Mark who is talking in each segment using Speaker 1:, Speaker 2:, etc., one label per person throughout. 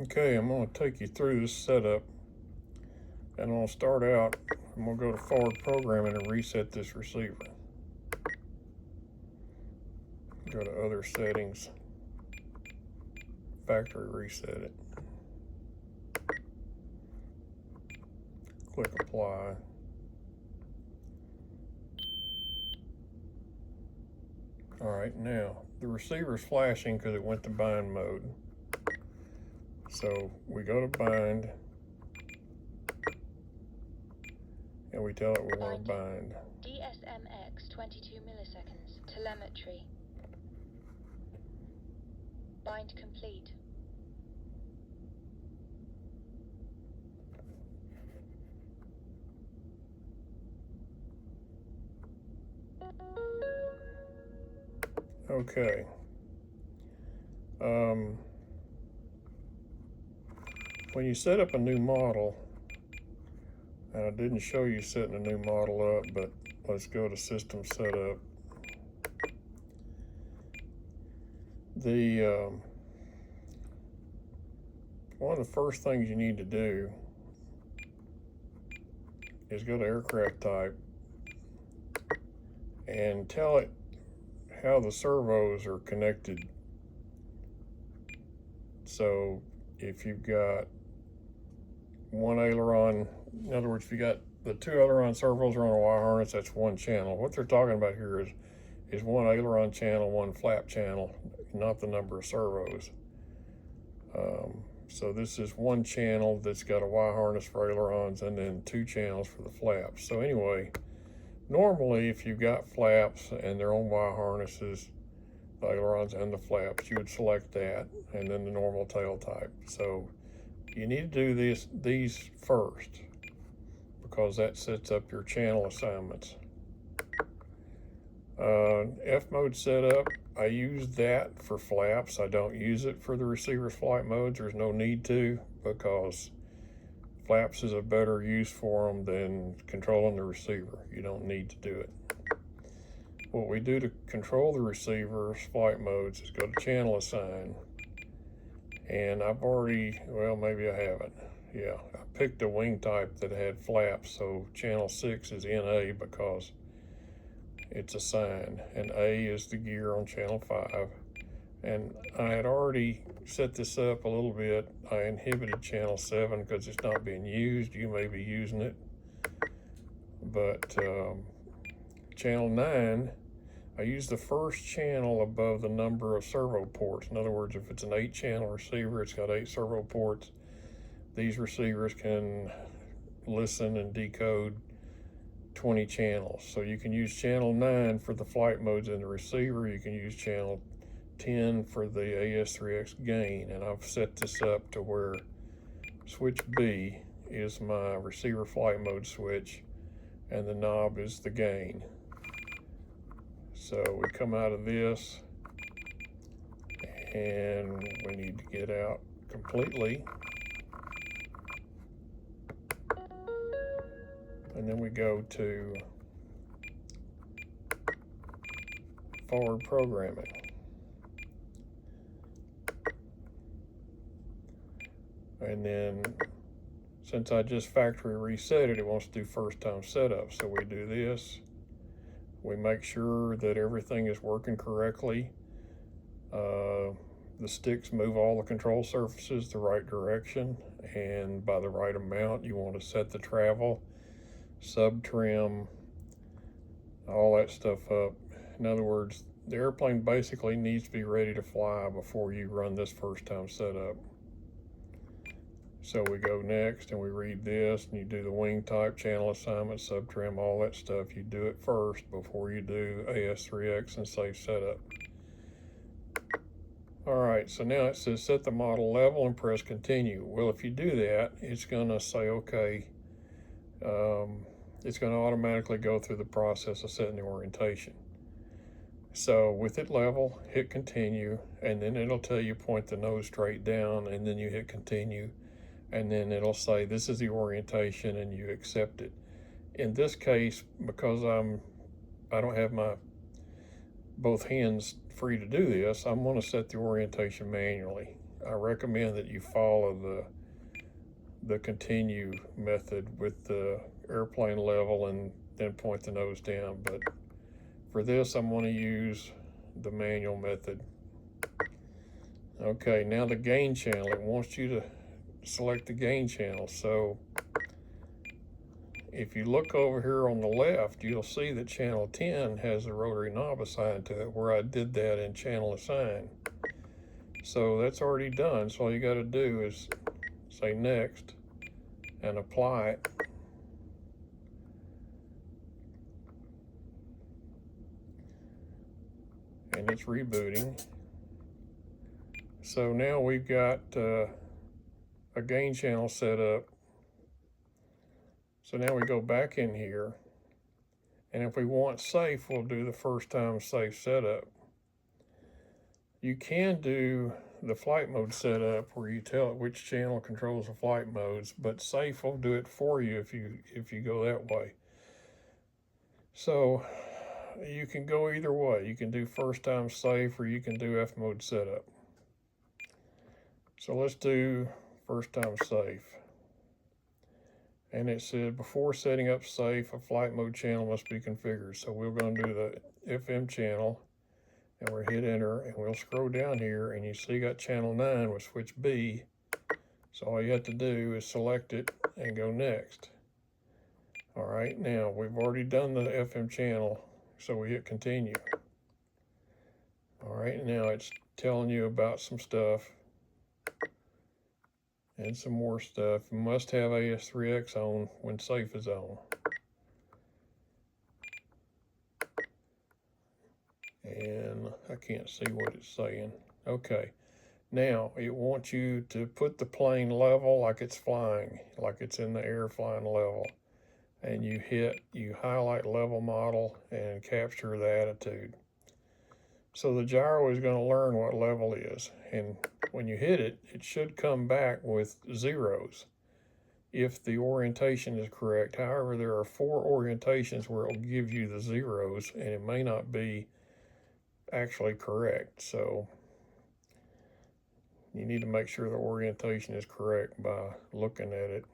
Speaker 1: Okay, I'm going to take you through this setup, and I'm going to start out. I'm going to go to forward programming and reset this receiver. Go to other settings, factory reset it. Click apply. All right, now the receiver's flashing because it went to bind mode. So we go to bind, and we tell it we want to bind.
Speaker 2: DSMX 22 milliseconds. Telemetry. Bind complete.
Speaker 1: Okay. When you set up a new model, and I didn't show you setting a new model up, but let's go to System Setup. One of the first things you need to do is go to Aircraft Type and tell it how the servos are connected. So if you've got one aileron, in other words, if you got the two aileron servos are on a wire harness, that's one channel. What they're talking about here is one aileron channel, one flap channel, not the number of servos. So this is one channel that's got a wire harness for ailerons and then two channels for the flaps. So anyway, normally if you've got flaps and they're on wire harnesses, the ailerons and the flaps, you would select that and then the normal tail type. So you need to do these first because that sets up your channel assignments. F mode setup, I use that for flaps. I don't use it for the receiver's flight modes. There's no need to, because flaps is a better use for them than controlling the receiver. You don't need to do it. What we do to control the receiver's flight modes is go to channel assign. And I've already, well, maybe I haven't. Yeah, I picked a wing type that had flaps, so channel 6 is NA because it's assigned, and A is the gear on channel 5. And I had already set this up a little bit. I inhibited channel 7 because it's not being used. You may be using it. But channel 9, I use the first channel above the number of servo ports. In other words, if it's an 8-channel receiver, it's got 8 servo ports. These receivers can listen and decode 20 channels. So you can use channel 9 for the flight modes in the receiver. You can use channel 10 for the AS3X gain. And I've set this up to where switch B is my receiver flight mode switch and the knob is the gain. So we come out of this and we need to get out completely. And then we go to forward programming. And then since I just factory reset it, it wants to do first time setup. So we do this. We make sure that everything is working correctly. The sticks move all the control surfaces the right direction and by the right amount. You want to set the travel, sub trim, all that stuff up. In other words, the airplane basically needs to be ready to fly before you run this first time setup. So we go next and we read this, and you do the wing type, channel assignment, sub trim, all that stuff. You do it first before you do AS3X and save setup. All right, so now it says set the model level and press continue. Well, if you do that, it's gonna say, okay, it's gonna automatically go through the process of setting the orientation. So with it level, hit continue, and then it'll tell you point the nose straight down, and then you hit continue, and then it'll say this is the orientation and you accept it. In this case, because I don't have my both hands free to do this, I'm going to set the orientation manually. I recommend that you follow the continue method with the airplane level and then point the nose down. But for this, I'm going to use the manual method. Okay, now the gain channel. It wants you to select the gain channel. So if you look over here on the left, you'll see that channel 10 has a rotary knob assigned to it, where I did that in channel assign. So that's already done. So all you got to do is say next and apply it. And it's rebooting. So now we've got a gain channel set up. So now we go back in here, and if we want safe, we'll do the first time safe setup. You can do the flight mode setup where you tell it which channel controls the flight modes, but safe will do it for you if you go that way. So you can go either way. You can do first time safe, or you can do F mode setup. So let's do first time safe. And it said before setting up safe, a flight mode channel must be configured. So we're going to do the FM channel, and we'll hit enter, and we'll scroll down here, and you see you got channel 9 with switch B. So all you have to do is select it and go next. All right, now we've already done the FM channel, so we hit continue. All right, now it's telling you about some stuff and some more stuff. You must have AS3X on when safe is on. And I can't see what it's saying. Okay, now it wants you to put the plane level like it's flying, like it's in the air flying level. And you highlight level model and capture the attitude. So the gyro is going to learn what level is, and when you hit it, it should come back with zeros if the orientation is correct. However, there are 4 orientations where it will give you the zeros, and it may not be actually correct. So you need to make sure the orientation is correct by looking at it.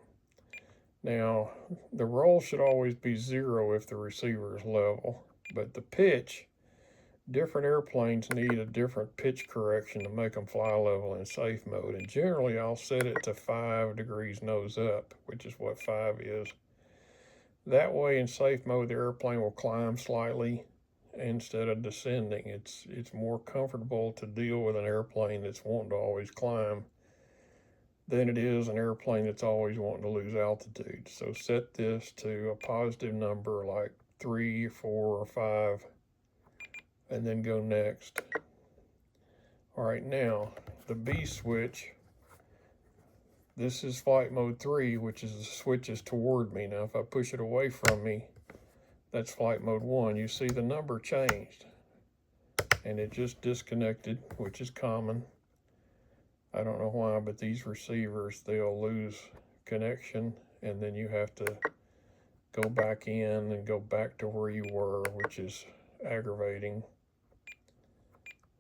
Speaker 1: Now, the roll should always be 0 if the receiver is level, but the pitch, different airplanes need a different pitch correction to make them fly level in safe mode. And generally, I'll set it to 5 degrees nose up, which is what 5 is. That way, in safe mode, the airplane will climb slightly instead of descending. It's more comfortable to deal with an airplane that's wanting to always climb than it is an airplane that's always wanting to lose altitude. So set this to a positive number like 3, 4, or 5, and then go next. All right, now the B switch, this is flight mode 3, which is the switches toward me. Now if I push it away from me, that's flight mode 1. You see the number changed, and it just disconnected, which is common. I don't know why, but these receivers, they'll lose connection, and then you have to go back in and go back to where you were, which is aggravating.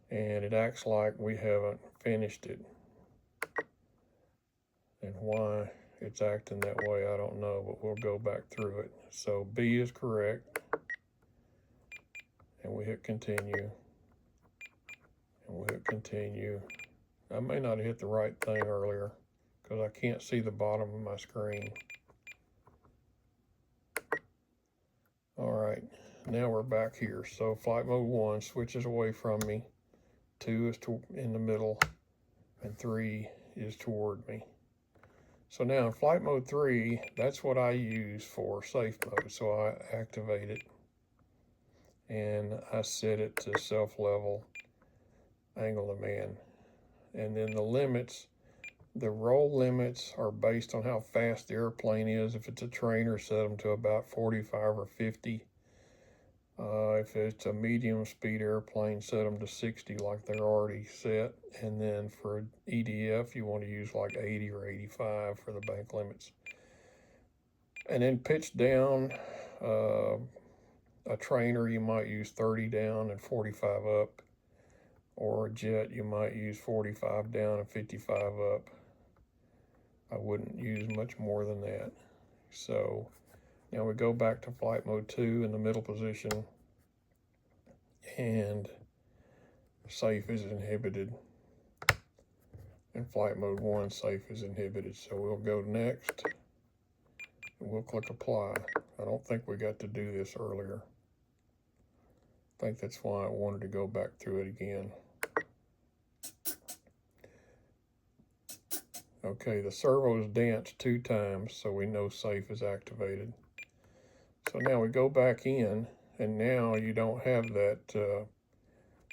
Speaker 1: And it acts like we haven't finished it. And why it's acting that way, I don't know, but we'll go back through it. So B is correct, and we hit continue, and we'll hit continue. I may not have hit the right thing earlier because I can't see the bottom of my screen. All right, now we're back here. So flight mode 1 switches away from me, 2 is in the middle, and 3 is toward me. So now in flight mode 3, that's what I use for safe mode. So I activate it, and I set it to self-level angle of man. And then the limits, the roll limits are based on how fast the airplane is. If it's a trainer, set them to about 45 or 50. If it's a medium speed airplane, set them to 60 like they're already set. And then for EDF, you want to use like 80 or 85 for the bank limits. And then pitch down, a trainer, you might use 30 down and 45 up. or a jet, you might use 45 down and 55 up. I wouldn't use much more than that. So now we go back to flight mode 2 in the middle position, and safe is inhibited. In flight mode 1, safe is inhibited. So we'll go next, and we'll click apply. I don't think we got to do this earlier. I think that's why I wanted to go back through it again. Okay, the servos danced 2 times, so we know safe is activated. So now we go back in, and now you don't have that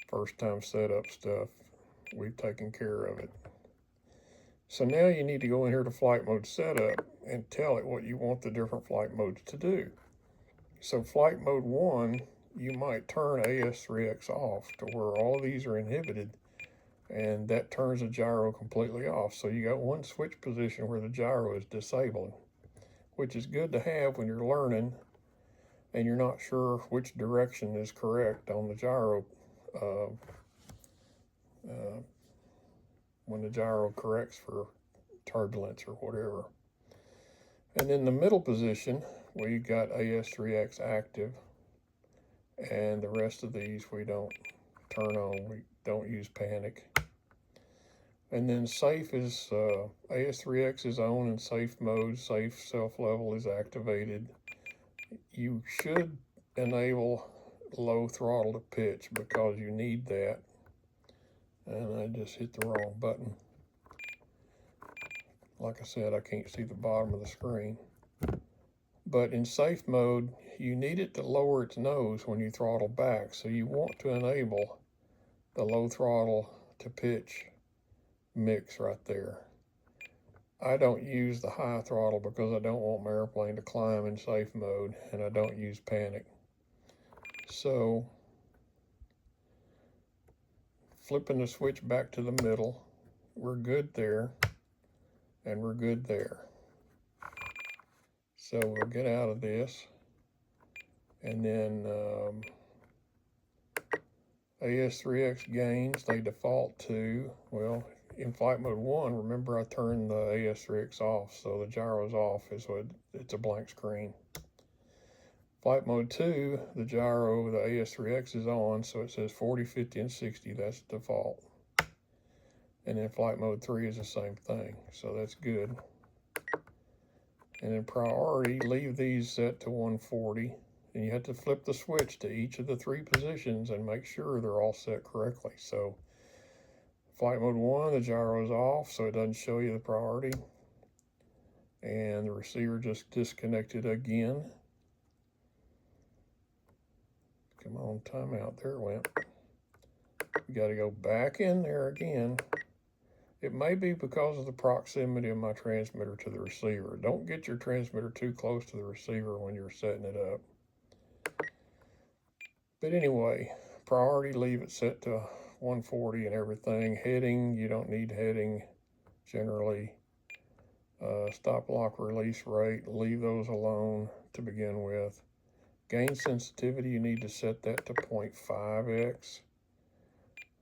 Speaker 1: first time setup stuff. We've taken care of it. So now you need to go in here to flight mode setup and tell it what you want the different flight modes to do. So flight mode 1, you might turn AS3X off to where all of these are inhibited, and that turns the gyro completely off. So you got one switch position where the gyro is disabled, which is good to have when you're learning and you're not sure which direction is correct on the gyro, when the gyro corrects for turbulence or whatever. And in the middle position, we got AS3X active, and the rest of these we don't turn on. We don't use panic. And then safe is, AS3X is on in safe mode. Safe self-level is activated. You should enable low throttle to pitch because you need that. And I just hit the wrong button. Like I said, I can't see the bottom of the screen. But in safe mode, you need it to lower its nose when you throttle back. So you want to enable the low throttle to pitch mix right there. I don't use the high throttle because I don't want my airplane to climb in safe mode, and I don't use panic. So flipping the switch back to the middle, we're good there, and we're good there. So we'll get out of this, and then AS3X gains, they default to, well, in flight mode 1, remember I turned the AS3X off, so the gyro's off, it's a blank screen. Flight mode 2, the gyro, the AS3X is on, so it says 40, 50, and 60, that's default. And then flight mode 3 is the same thing, so that's good. And in priority, leave these set to 140, and you have to flip the switch to each of the 3 positions and make sure they're all set correctly. So flight mode 1, the gyro is off, so it doesn't show you the priority. And the receiver just disconnected again. Come on, timeout, there it went. You gotta go back in there again. It may be because of the proximity of my transmitter to the receiver. Don't get your transmitter too close to the receiver when you're setting it up. But anyway, priority, leave it set to 140 and everything. Heading, you don't need heading generally. Stop, lock, release rate, leave those alone to begin with. Gain sensitivity, you need to set that to 0.5x.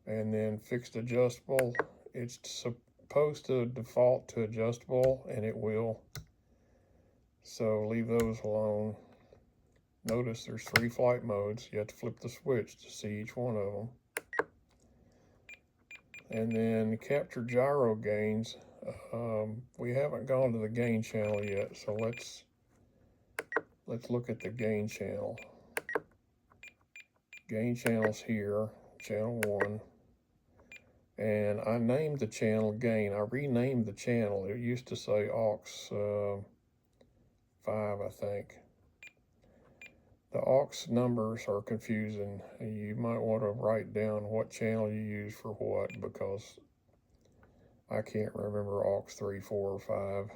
Speaker 1: And then fixed adjustable, it's supposed to default to adjustable, and it will. So leave those alone. Notice there's 3 flight modes. You have to flip the switch to see each one of them. And then capture gyro gains. We haven't gone to the gain channel yet, so let's look at the gain channel. Gain channel's here, channel 1. And I named the channel gain. I renamed the channel. It used to say aux 5, I think. The aux numbers are confusing. You might want to write down what channel you use for what, because I can't remember aux 3, 4, or 5.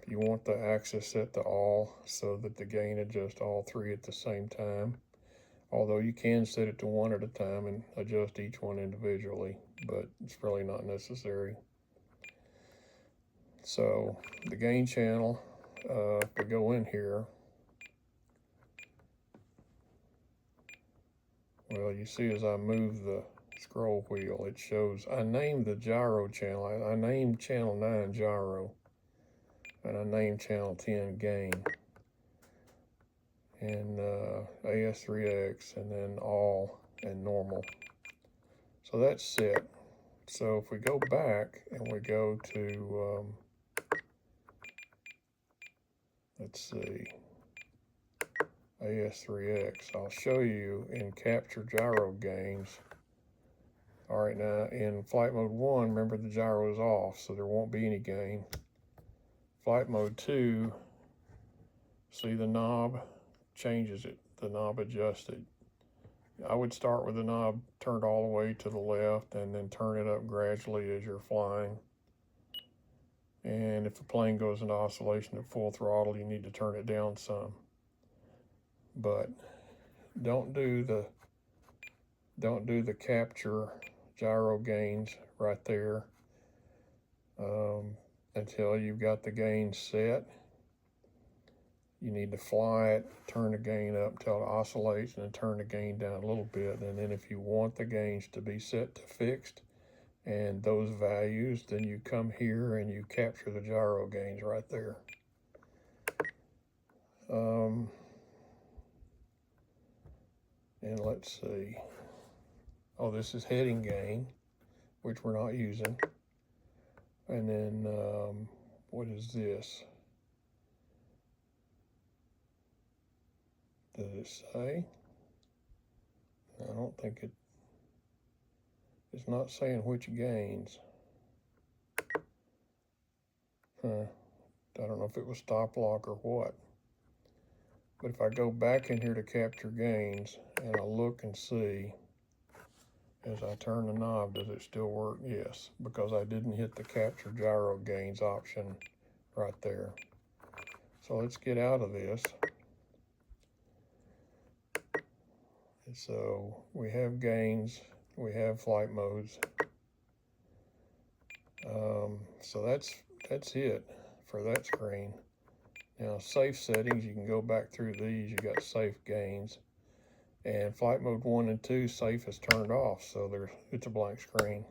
Speaker 1: You want the axis set to all so that the gain adjusts all 3 at the same time. Although you can set it to 1 at a time and adjust each one individually, but it's really not necessary. So the gain channel, if we go in here, well, well, you see as I move the scroll wheel, it shows, I named the gyro channel. I named channel 9 gyro, and I named channel 10 gain, and AS3X, and then all, and normal. So that's set. So if we go back and we go to, let's see, AS3X, I'll show you in capture gyro gains. All right, now in flight mode 1, remember the gyro is off, so there won't be any gain. Flight mode 2, see the knob changes it, the knob adjusts it. I would start with the knob turned all the way to the left and then turn it up gradually as you're flying. And if the plane goes into oscillation at full throttle, you need to turn it down some. But don't do the capture gyro gains right there until you've got the gain set. You need to fly it, turn the gain up until it oscillates, and then turn the gain down a little bit. And then if you want the gains to be set to fixed and those values, then you come here and you capture the gyro gains right there. And let's see. Oh, this is heading gain, which we're not using. And then what is this? Does it say? I don't think it's not saying which gains. I don't know if it was stop lock or what. But if I go back in here to capture gains and I look and see, as I turn the knob, does it still work? Yes, because I didn't hit the capture gyro gains option right there. So let's get out of this. And so we have gains, we have flight modes. So that's it for that screen. Now safe settings, you can go back through these. You got safe gains, and flight mode 1 and 2 safe is turned off, so it's a blank screen.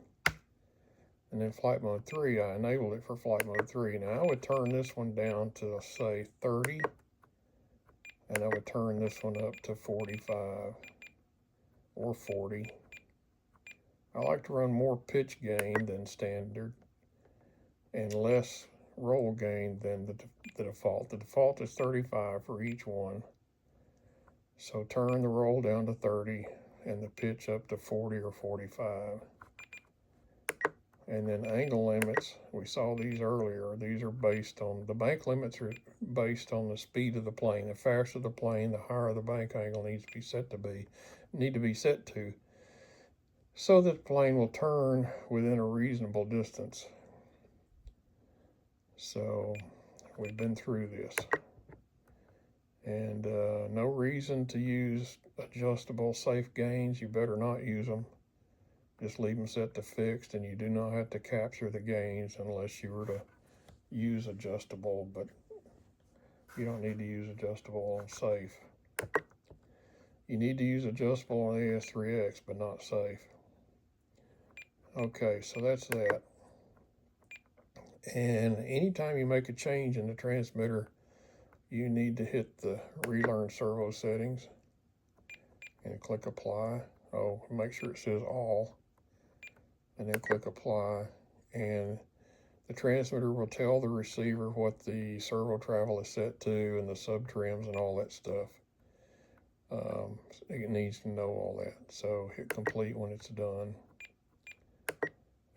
Speaker 1: And then flight mode 3, I enabled it for flight mode 3. Now I would turn this one down to say 30, and I would turn this one up to 45 or 40. I like to run more pitch gain than standard and less roll gain than the default. The default is 35 for each one. So turn the roll down to 30 and the pitch up to 40 or 45. And then angle limits, we saw these earlier. These are based on, the bank limits are based on the speed of the plane. The faster the plane, the higher the bank angle needs to be set to, so that the plane will turn within a reasonable distance. So we've been through this. And no reason to use adjustable safe gains. You better not use them. Just leave them set to fixed, and you do not have to capture the gains unless you were to use adjustable, but you don't need to use adjustable on safe. You need to use adjustable on AS3X, but not safe. Okay, so that's that. And anytime you make a change in the transmitter, you need to hit the relearn servo settings and click apply. Oh, make sure it says all, and then click apply, and the transmitter will tell the receiver what the servo travel is set to and the sub trims and all that stuff. It needs to know all that. So hit complete when it's done.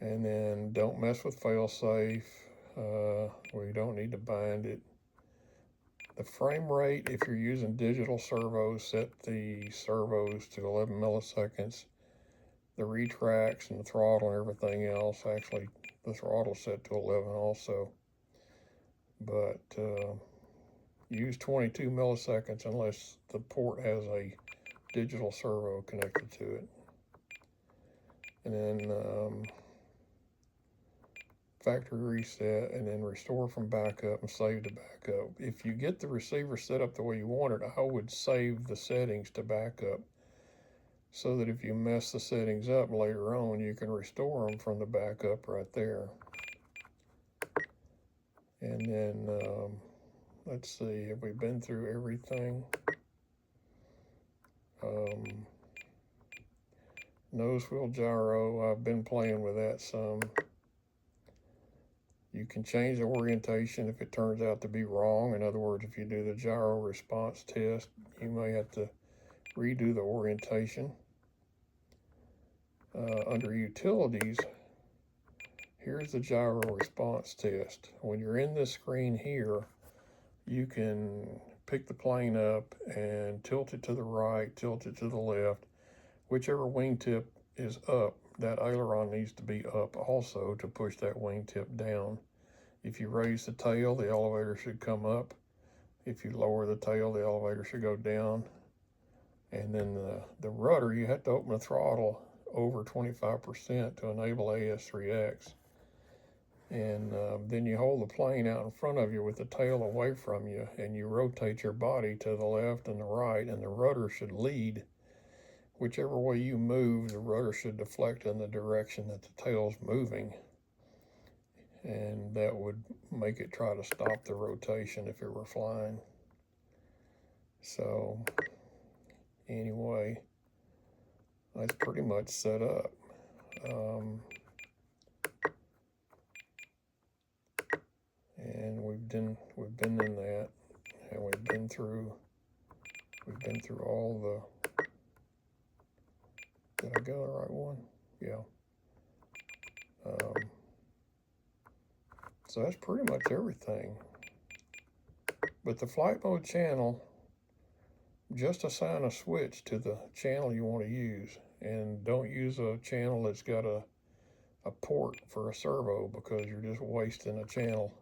Speaker 1: And then don't mess with failsafe. We don't need to bind it. The frame rate, if you're using digital servos, set the servos to 11 milliseconds. The retracts and the throttle and everything else, actually the throttle set to 11 also. But use 22 milliseconds unless the port has a digital servo connected to it. And then factory reset, and then restore from backup and save to backup. If you get the receiver set up the way you want it, I would save the settings to backup so that if you mess the settings up later on, you can restore them from the backup right there. And then, let's see, have we been through everything? Nose wheel gyro, I've been playing with that some. You can change the orientation if it turns out to be wrong. In other words, if you do the gyro response test, you may have to redo the orientation. Under utilities, here's the gyro response test. When you're in this screen here, you can pick the plane up and tilt it to the right, tilt it to the left. Whichever wingtip is up, that aileron needs to be up also to push that wingtip down. If you raise the tail, the elevator should come up. If you lower the tail, the elevator should go down. And then the rudder, you have to open the throttle over 25% to enable AS3X. And then you hold the plane out in front of you with the tail away from you, and you rotate your body to the left and the right, and the rudder should lead. Whichever way you move, the rudder should deflect in the direction that the tail's moving. And that would make it try to stop the rotation if it were flying. So anyway, that's pretty much set up. And we've been in that, and we've been through all the, did I go the right one? Yeah. So that's pretty much everything. But the flight mode channel, just assign a switch to the channel you want to use, and don't use a channel that's got a port for a servo, because you're just wasting a channel.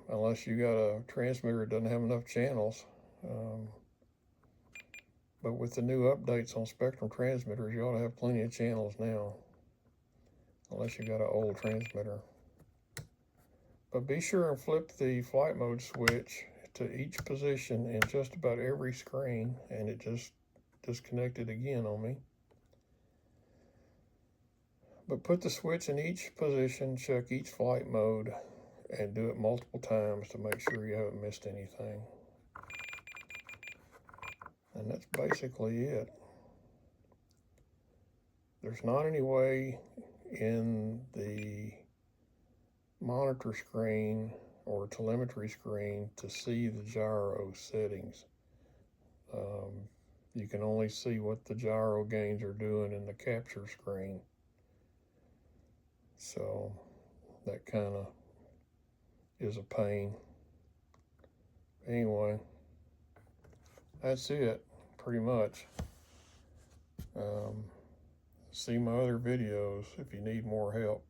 Speaker 1: Unless you got a transmitter that doesn't have enough channels. But with the new updates on Spektrum transmitters, you ought to have plenty of channels now. Unless you got an old transmitter. But be sure and flip the flight mode switch to each position in just about every screen, and it just disconnected again on me. But put the switch in each position, check each flight mode, and do it multiple times to make sure you haven't missed anything. And that's basically it. There's not any way in the monitor screen or telemetry screen to see the gyro settings. You can only see what the gyro gains are doing in the capture screen. So that kind of is a pain. Anyway, that's it, pretty much. See my other videos if you need more help.